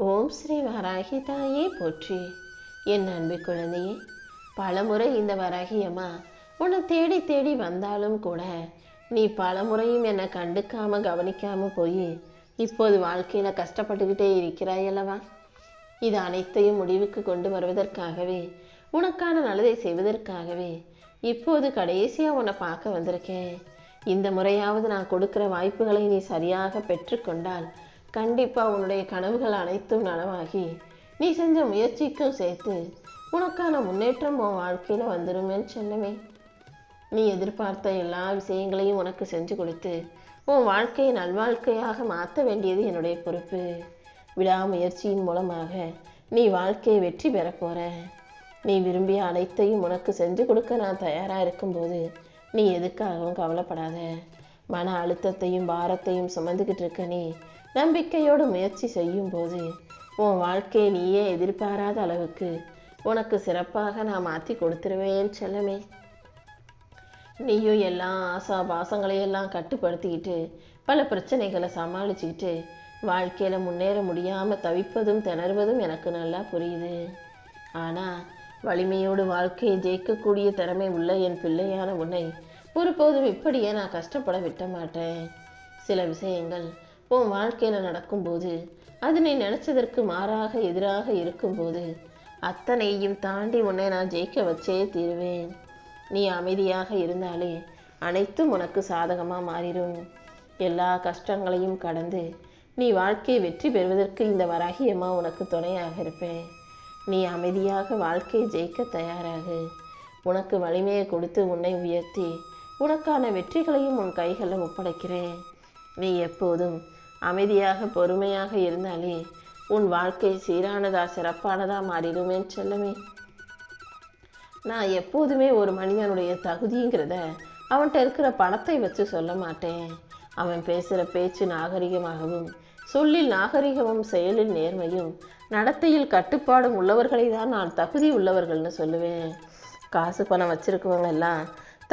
ஓம் ஸ்ரீ வராகி தாயே போற்றி. என் அன்பு குழந்தையே, பலமுறை இந்த வராகி அம்மா உன்னை தேடி தேடி வந்தாலும் கூட நீ பலமுறையும் என்னை கண்டுக்காம கவனிக்காம போய் இப்போது வாழ்க்கையில கஷ்டப்பட்டுக்கிட்டே இருக்கிறாய் அல்லவா? இது அனைத்தையும் முடிவுக்கு கொண்டு வருவதற்காகவே, உனக்கான நல்லதை செய்வதற்காகவே இப்போது கடைசியா உன்னை பார்க்க வந்திருக்கேன். இந்த முறையாவது நான் கொடுக்கிற வாய்ப்புகளை நீ சரியாக பெற்றுக்கொண்டால் கண்டிப்பா உன்னுடைய கனவுகள் அனைத்தும் நனவாகி நீ செஞ்ச முயற்சிக்கும் சேர்த்து உனக்கான முன்னேற்றம் உன் வாழ்க்கையில வந்துருமே செல்லமே. நீ எதிர்பார்த்த எல்லா விஷயங்களையும் உனக்கு செஞ்சு கொடுத்து உன் வாழ்க்கையை நல்வாழ்க்கையாக மாற்ற வேண்டியது என்னுடைய பொறுப்பு. விடாமுயற்சியின் மூலமாக நீ வாழ்க்கையை வெற்றி பெற போற. நீ விரும்பிய அனைத்தையும் உனக்கு செஞ்சு கொடுக்க நான் தயாரா இருக்கும்போது நீ எதுக்காகவும் கவலைப்படாத. மன அழுத்தத்தையும் பாரத்தையும் சுமந்துக்கிட்டு இருக்க நீ நம்பிக்கையோடு முயற்சி செய்யும் போது உன் வாழ்க்கையை நீயே எதிர்பாராத அளவுக்கு உனக்கு சிறப்பாக நான் மாற்றி கொடுத்துருவேன் செல்லமே. நீயும் எல்லா ஆசா பாசங்களையெல்லாம் கட்டுப்படுத்திக்கிட்டு பல பிரச்சனைகளை சமாளிச்சுக்கிட்டு வாழ்க்கையில் முன்னேற முடியாமல் தவிப்பதும் திணறுவதும் எனக்கு நல்லா புரியுது. ஆனால் வலிமையோடு வாழ்க்கையை ஜெயிக்கக்கூடிய திறமை உள்ள என் பிள்ளையான உன்னை ஒருபோதும் இப்படியே நான் கஷ்டப்பட விட்ட மாட்டேன். சில விஷயங்கள் உன் வாழ்க்கையில் நடக்கும்போது அது நீ நினச்சதற்கு மாறாக எதிராக இருக்கும்போது அத்தனையும் தாண்டி உன்னை நான் ஜெயிக்க வச்சே தீருவேன். நீ அமைதியாக இருந்தாலே அனைத்தும் உனக்கு சாதகமாக மாறிடும். எல்லா கஷ்டங்களையும் கடந்து நீ வாழ்க்கையை வெற்றி பெறுவதற்கு இந்த வராகி அம்மா உனக்கு துணையாக இருப்பேன். நீ அமைதியாக வாழ்க்கையை ஜெயிக்க தயாராகு. உனக்கு வலிமையை கொடுத்து உன்னை உயர்த்தி உனக்கான வெற்றிகளையும் உன் கைகளில் ஒப்படைக்கிறேன். நீ எப்போதும் அமைதியாக பொறுமையாக இருந்தாலே உன் வாழ்க்கை சீரானதா சிறப்பானதா மாறிடுமே செல்லமே. நான் எப்போதுமே ஒரு மனிதனுடைய தகுதிங்கிறத அவன்கிட்ட இருக்கிற பணத்தை வச்சு சொல்ல மாட்டேன். அவன் பேசுகிற பேச்சு நாகரிகமாகவும் சொல்லில் நாகரிகமும் செயலில் நேர்மையும் நடத்தையில் கட்டுப்பாடும் உள்ளவர்களை தான் நான் தகுதி உள்ளவர்கள்னு சொல்லுவேன். காசு பணம் வச்சிருக்கவங்க எல்லாம்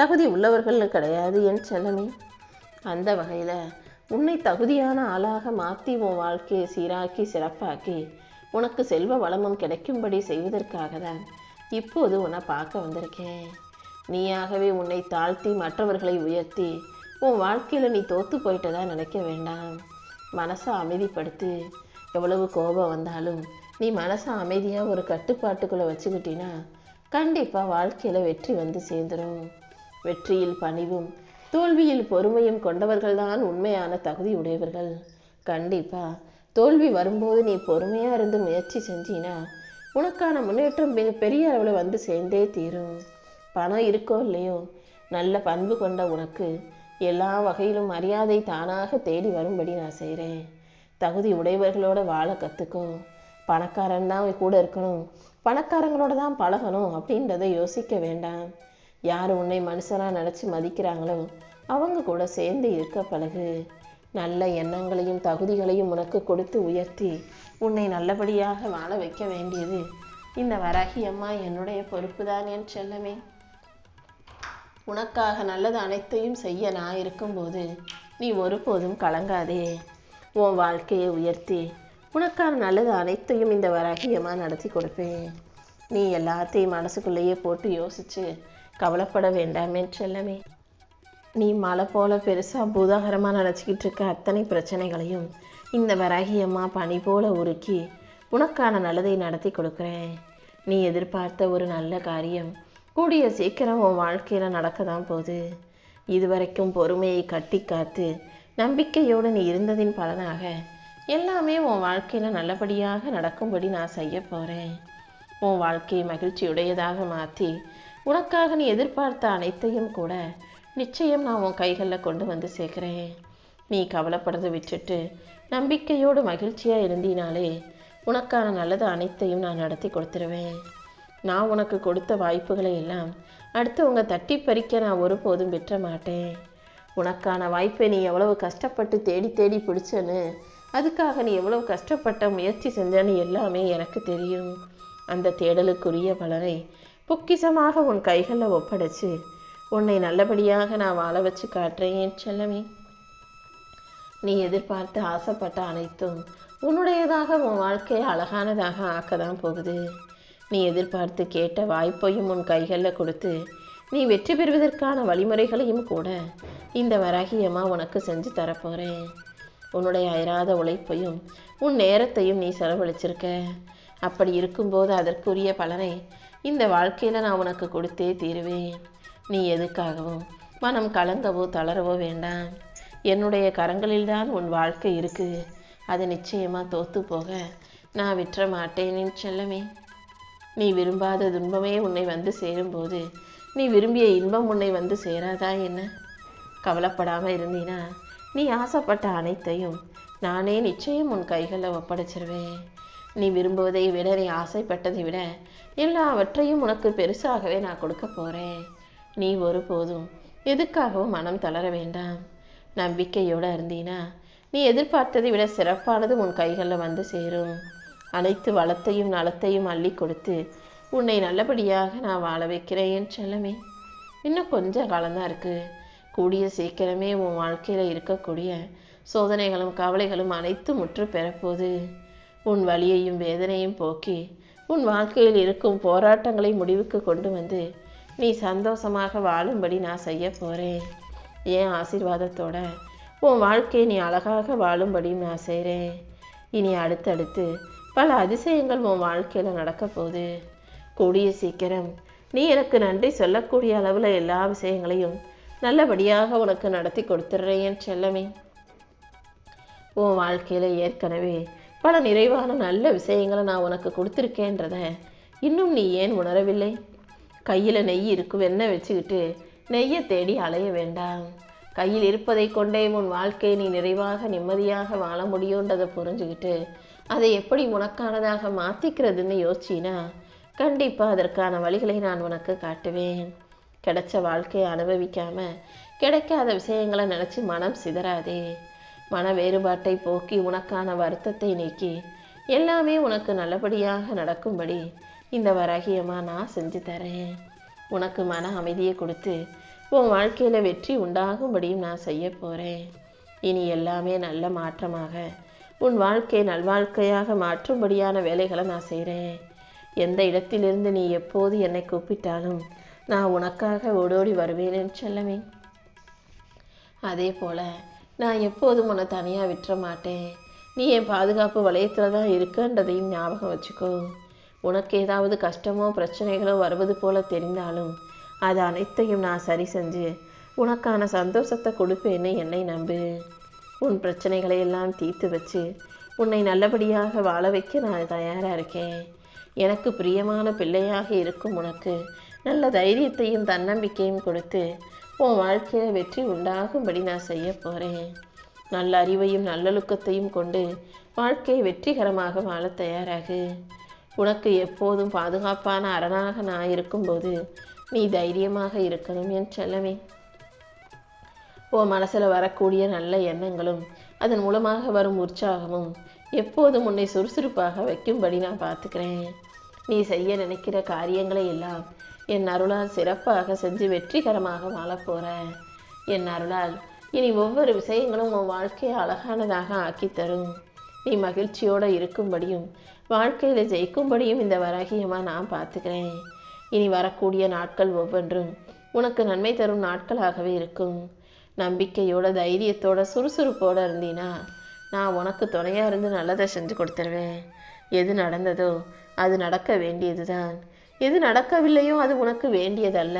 தகுதி உள்ளவர்கள்னு கிடையாது என் செல்லமே. அந்த வகையில் உன்னை தகுதியான ஆளாக மாற்றி உன் வாழ்க்கையை சீராக்கி சிறப்பாக்கி உனக்கு செல்வ வளமும் கிடைக்கும்படி செய்வதற்காக தான் இப்போது உன்னை பார்க்க வந்திருக்கேன். நீயாகவே உன்னை தாழ்த்தி மற்றவர்களை உயர்த்தி உன் வாழ்க்கையில் நீ தோற்று போயிட்டதா நினைக்க வேண்டாம். மனசை அமைதிப்படுத்து. எவ்வளவு கோபம் வந்தாலும் நீ மனசை அமைதியாக ஒரு கட்டுப்பாட்டுக்குள்ளே வச்சுக்கிட்டினா கண்டிப்பாக வாழ்க்கையில் வெற்றி வந்து சேர்ந்துடும். வெற்றியில் பணிவும் தோல்வியில் பொறுமையும் கொண்டவர்கள்தான் உண்மையான தகுதி உடையவர்கள். கண்டிப்பாக தோல்வி வரும்போது நீ பொறுமையாக இருந்து முயற்சி செஞ்சினா உனக்கான முன்னேற்றம் மிகப்பெரிய அளவில் வந்து சேர்ந்தே தீரும். பணம் இருக்கோ இல்லையோ, நல்ல பண்பு கொண்ட உனக்கு எல்லா வகையிலும் மரியாதை தானாக தேடி வரும்படி நான் செய்கிறேன். தகுதி உடையவர்களோட வாழ கற்றுக்கோ. பணக்காரன் தான் கூட இருக்கணும், பணக்காரங்களோட தான் பழகணும் அப்படின்றத யோசிக்க வேண்டாம். யார் உன்னை மனுஷனாக நினச்சி மதிக்கிறாங்களோ அவங்க கூட சேர்ந்து இருக்க பழகு. நல்ல எண்ணங்களையும் தகுதிகளையும் உனக்கு கொடுத்து உயர்த்தி உன்னை நல்லபடியாக வாழ வைக்க வேண்டியது இந்த வராகி அம்மா என்னுடைய பொறுப்பு தான் என் செல்லமே. உனக்காக நல்லது அனைத்தையும் செய்ய நான் இருக்கும்போது நீ ஒருபோதும் கலங்காதே. உன் வாழ்க்கையை உயர்த்தி உனக்கான நல்லது அனைத்தையும் இந்த வராகி அம்மா நடத்தி கொடுப்பேன். நீ எல்லாத்தையும் மனசுக்குள்ளேயே போட்டு யோசிச்சு கவலைப்பட வேண்டாமே செல்லமே. நீ மலை போல பெருசாக பூதாகரமாக நினச்சிக்கிட்டு இருக்க அத்தனை பிரச்சனைகளையும் இந்த வராகி அம்மா பனி போல உருக்கி உனக்கான நல்லதை நடத்தி கொடுக்குறேன். நீ எதிர்பார்த்த ஒரு நல்ல காரியம் கூடிய சீக்கிரம் உன் வாழ்க்கையில் நடக்க தான் போகுது. இதுவரைக்கும் பொறுமையை கட்டி காத்து நம்பிக்கையோடு நீ இருந்ததின் பலனாக எல்லாமே உன் வாழ்க்கையில் நல்லபடியாக நடக்கும்படி நான் செய்ய போகிறேன். உன் வாழ்க்கையை மகிழ்ச்சியுடையதாக மாற்றி உனக்காக நீ எதிர்பார்த்த அனைத்தையும் கூட நிச்சயம் நான் உன் கைகளில் கொண்டு வந்து சேர்க்குறேன். நீ கவலைப்படுறதை விட்டுட்டு நம்பிக்கையோடு மகிழ்ச்சியாக இருந்தினாலே உனக்கான நல்லது அனைத்தையும் நான் நடத்தி கொடுத்துருவேன். நான் உனக்கு கொடுத்த வாய்ப்புகளை எல்லாம் அடுத்தவங்க தட்டி பறிக்க நான் ஒருபோதும் விட்டுற மாட்டேன். உனக்கான வாய்ப்பை நீ எவ்வளவு கஷ்டப்பட்டு தேடி தேடி பிடிச்சன்னு, அதுக்காக நீ எவ்வளவு கஷ்டப்பட்ட முயற்சி செஞ்சன்னு எல்லாமே எனக்கு தெரியும். அந்த தேடலுக்குரிய பலனை பொக்கிஷமாக உன் கைகளில் ஒப்படைச்சு உன்னை நல்லபடியாக நான் வாழ வச்சு காட்டுறேன் என் செல்லமே. நீ எதிர்பார்த்து ஆசைப்பட்ட அனைத்தும் உன்னுடையதாக உன் வாழ்க்கையை அழகானதாக ஆக்க தான் போகுது. நீ எதிர்பார்த்து கேட்ட வாய்ப்பையும் உன் கைகளில் கொடுத்து நீ வெற்றி பெறுவதற்கான வழிமுறைகளையும் கூட இந்த வராகியம்மா உனக்கு செஞ்சு தரப்போகிறேன். உன்னுடைய அயராத உழைப்பையும் உன் நேரத்தையும் நீ செலவழிச்சிருக்க. அப்படி இருக்கும்போது அதற்குரிய பலனை இந்த வாழ்க்கையில் நான் உனக்கு கொடுத்தே தீருவேன். நீ எதுக்காகவும் மனம் கலங்கவோ தளரவோ வேண்டாம். என்னுடைய கரங்களில்தான் உன் வாழ்க்கை இருக்குது. அது நிச்சயமாக தோற்று போக நான் விட்டுற மாட்டேன் செல்லமே. நீ விரும்பாத துன்பமே உன்னை வந்து சேரும்போது நீ விரும்பிய இன்பம் உன்னை வந்து சேராதா என்ன? கவலைப்படாமல் இருந்தீனா நீ ஆசைப்பட்ட அனைத்தையும் நானே நிச்சயம் உன் கைகளில் ஒப்படைச்சிருவேன். நீ விரும்புவதை விட நீ ஆசைப்பட்டதை விட எல்லாவற்றையும் உனக்கு பெருசாகவே நான் கொடுக்க போகிறேன். நீ ஒருபோதும் எதுக்காகவும் மனம் தளர வேண்டாம். நம்பிக்கையோடு இருந்தீனா நீ எதிர்பார்த்ததை விட சிறப்பானது உன் கைகளில் வந்து சேரும். அனைத்து வளத்தையும் நலத்தையும் அள்ளி கொடுத்து உன்னை நல்லபடியாக நான் வாழ வைக்கிறேன் செல்லமே. இன்னும் கொஞ்சம் காலம்தான் இருக்குது. கூடிய சீக்கிரமே உன் வாழ்க்கையில் இருக்கக்கூடிய சோதனைகளும் கவலைகளும் அனைத்தும் முற்று பெறப்போது. உன் வலியையும் வேதனையும் போக்கி உன் வாழ்க்கையில் இருக்கும் போராட்டங்களை முடிவுக்கு கொண்டு வந்து நீ சந்தோஷமாக வாழும்படி நான் செய்ய போகிறேன். என் ஆசீர்வாதத்தோட உன் வாழ்க்கையை நீ அழகாக வாழும்படி நான் செய்கிறேன். இனி அடுத்தடுத்து பல அதிசயங்கள் உன் வாழ்க்கையில் நடக்க போகுது. கூடிய சீக்கிரம் நீ எனக்கு நன்றி சொல்லக்கூடிய அளவில் எல்லா விஷயங்களையும் நல்லபடியாக உனக்கு நடத்தி கொடுத்துட்றேன் செல்லமே. உன் வாழ்க்கையில் ஏற்கனவே பல நிறைவான நல்ல விஷயங்களை நான் உனக்கு கொடுத்துருக்கேன்றத இன்னும் நீ ஏன் உணரவில்லை? கையில் நெய் இருக்கும் வெண்ணெய் வச்சுக்கிட்டு நெய்யை தேடி அலைய வேண்டாம். கையில் இருப்பதை கொண்டே உன் வாழ்க்கையை நீ நிறைவாக நிம்மதியாக வாழ முடியுன்றதை புரிஞ்சுக்கிட்டு அதை எப்படி உனக்கானதாக மாற்றிக்கிறதுன்னு யோசிச்சினா கண்டிப்பாக அதற்கான வழிகளை நான் உனக்கு காட்டுவேன். கிடைச்ச வாழ்க்கையை அனுபவிக்காம கிடைக்காத விஷயங்களை நினச்சி மனம் சிதறாதே. மன வேறுபாட்டை போக்கி உனக்கான வருத்தத்தை நீக்கி எல்லாமே உனக்கு நல்லபடியாக நடக்கும்படி இந்த வராகியமாக நான் செஞ்சு தரேன். உனக்கு மன அமைதியை கொடுத்து உன் வாழ்க்கையில் வெற்றி உண்டாகும்படியும் நான் செய்ய போகிறேன். இனி எல்லாமே நல்ல மாற்றமாக உன் வாழ்க்கையை நல்வாழ்க்கையாக மாற்றும்படியான வேலைகளை நான் செய்கிறேன். எந்த இடத்திலிருந்து நீ எப்போது என்னை கூப்பிட்டாலும் நான் உனக்காக ஓடோடி வருவேன் செல்லமே. அதே போல் நான் எப்போதும் உன்னை தனியாக விட்டுற மாட்டேன். நீ என் பாதுகாப்பு வளையத்தில் தான் இருக்குன்றதையும் ஞாபகம் வச்சுக்கோ. உனக்கு ஏதாவது கஷ்டமோ பிரச்சனைகளோ வருவது போல தெரிந்தாலும் அது அனைத்தையும் நான் சரி செஞ்சு உனக்கான சந்தோஷத்தை கொடுப்பேன்னு என்னை நம்பு. உன் பிரச்சனைகளை எல்லாம் தீர்த்து வச்சு உன்னை நல்லபடியாக வாழ வைக்க நான் தயாராக இருக்கேன். எனக்கு பிரியமான பிள்ளையாக இருக்கும் உனக்கு நல்ல தைரியத்தையும் தன்னம்பிக்கையும் கொடுத்து உன் வாழ்க்கையில் வெற்றி உண்டாகும்படி நான் செய்ய போகிறேன். நல்ல அறிவையும் நல்லொழுக்கத்தையும் கொண்டு வாழ்க்கையை வெற்றிகரமாக வாழ தயாராகு. உனக்கு எப்போதும் பாதுகாப்பான அரணாக நான் இருக்கும்போது நீ தைரியமாக இருக்கணும் என் செல்லமே. உன் மனசில் வரக்கூடிய நல்ல எண்ணங்களும் அதன் மூலமாக வரும் உற்சாகமும் எப்போதும் உன்னை சுறுசுறுப்பாக வைக்கும்படி நான் பார்த்துக்கிறேன். நீ செய்ய நினைக்கிற காரியங்களை எல்லாம் என் அருளால் சிறப்பாக செஞ்சு வெற்றிகரமாக வாழப்போகிற. என் அருளால் இனி ஒவ்வொரு விஷயங்களும் உன் வாழ்க்கையை அழகானதாக ஆக்கித்தரும். நீ மகிழ்ச்சியோடு இருக்கும்படியும் வாழ்க்கையில் ஜெயிக்கும்படியும் இந்த வராகியமாக நான் பார்த்துக்கிறேன். இனி வரக்கூடிய நாட்கள் ஒவ்வொன்றும் உனக்கு நன்மை தரும் நாட்களாகவே இருக்கும். நம்பிக்கையோட தைரியத்தோட சுறுசுறுப்போடு இருந்தீனா நான் உனக்கு துணையாக இருந்து நல்லதை செஞ்சு கொடுத்துருவேன். எது நடந்ததோ அது நடக்க வேண்டியது தான். எது நடக்கவில்லையோ அது உனக்கு வேண்டியதல்ல.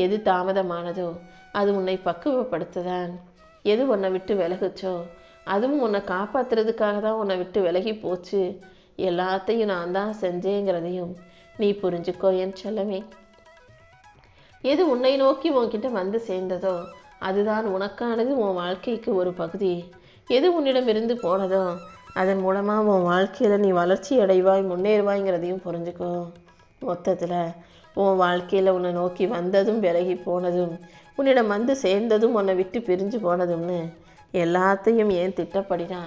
எது தாமதமானதோ அது உன்னை பக்குவப்படுத்துதான். எது உன்னை விட்டு விலகுச்சோ அதுவும் உன்னை காப்பாற்றுறதுக்காக தான் உன்னை விட்டு விலகி போச்சு. எல்லாத்தையும் நான் தான் செஞ்சேங்கிறதையும் நீ புரிஞ்சுக்கோ என் செல்லமே. எது உன்னை நோக்கி உன்கிட்ட வந்து சேர்ந்ததோ அதுதான் உனக்கானது. உன் வாழ்க்கைக்கு ஒரு பகுதி. எது உன்னிடமிருந்து போனதோ அதன் மூலமாக உன் வாழ்க்கையில் நீ வளர்ச்சி அடைவாய் முன்னேறுவாய்ங்கிறதையும் புரிஞ்சுக்கோ. மொத்தத்தில் உன் வாழ்க்கையில் உன்னை நோக்கி வந்ததும் விலகி போனதும் உன்னிடம் வந்து சேர்ந்ததும் உன்னை விட்டு பிரிஞ்சு போனதும்னு எல்லாத்தையும் ஏன் திட்டப்படினா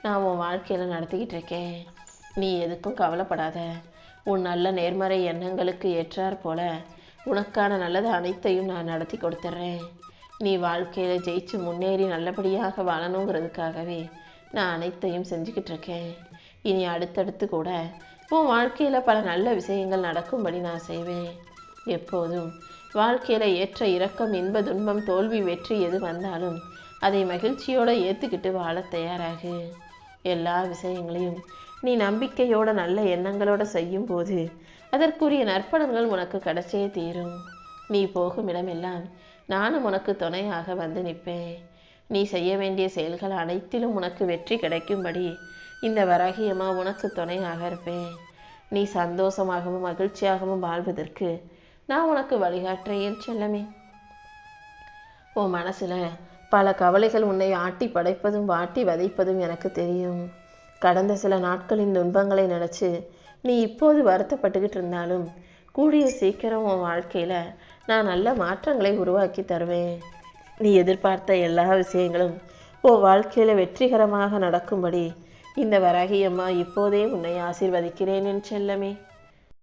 நான் உன் வாழ்க்கையில் நடத்திக்கிட்டு இருக்கேன். நீ எதுக்கும் கவலைப்படாத. உன் நல்ல நேர்மறை எண்ணங்களுக்கு ஏற்றார் போல உனக்கான நல்லது அனைத்தையும் நான் நடத்தி கொடுத்துட்றேன். நீ வாழ்க்கையில் ஜெயிச்சு முன்னேறி நல்லபடியாக வாழணுங்கிறதுக்காகவே நான் அனைத்தையும் செஞ்சுக்கிட்டு இருக்கேன். இனி அடுத்தடுத்து கூட உன் வாழ்க்கையில் பல நல்ல விஷயங்கள் நடக்கும்படி நான் செய்வேன். எப்போதும் வாழ்க்கையில் ஏற்ற இறக்கம், இன்ப துன்பம், தோல்வி, வெற்றி எது வந்தாலும் அதை மகிழ்ச்சியோடு ஏற்றுக்கிட்டு வாழ தயாராகு. எல்லா விஷயங்களையும் நீ நம்பிக்கையோட நல்ல எண்ணங்களோட செய்யும்போது அதற்குரிய நற்பலன்கள் உனக்கு கிடைச்சே தீரும். நீ போகும் இடமெல்லாம் நானும் உனக்கு துணையாக வந்து நிற்பேன். நீ செய்ய வேண்டிய செயல்கள் அனைத்திலும் உனக்கு வெற்றி கிடைக்கும்படி இந்த வராகியம்மா உனக்கு துணையாக இருப்பேன். நீ சந்தோஷமாகவும் மகிழ்ச்சியாகவும் வாழ்வதற்கு நான் உனக்கு வழிகாட்டுறேன் செல்லமே. உன் மனசுல பல கவலைகள் உன்னை ஆட்டி படைப்பதும் வாட்டி வதைப்பதும் எனக்கு தெரியும். கடந்த சில நாட்களின் துன்பங்களை நினச்சி நீ இப்போது வருத்தப்பட்டுக்கிட்டு இருந்தாலும் கூடிய சீக்கிரம் உன் வாழ்க்கையில் நான் நல்ல மாற்றங்களை உருவாக்கி தருவேன். நீ எதிர்பார்த்த எல்லா விஷயங்களும் உன் வாழ்க்கையில் வெற்றிகரமாக நடக்கும்படி இந்த வராகியம்மா இப்போதே உன்னை ஆசீர்வதிக்கிறேன் என் செல்லமே.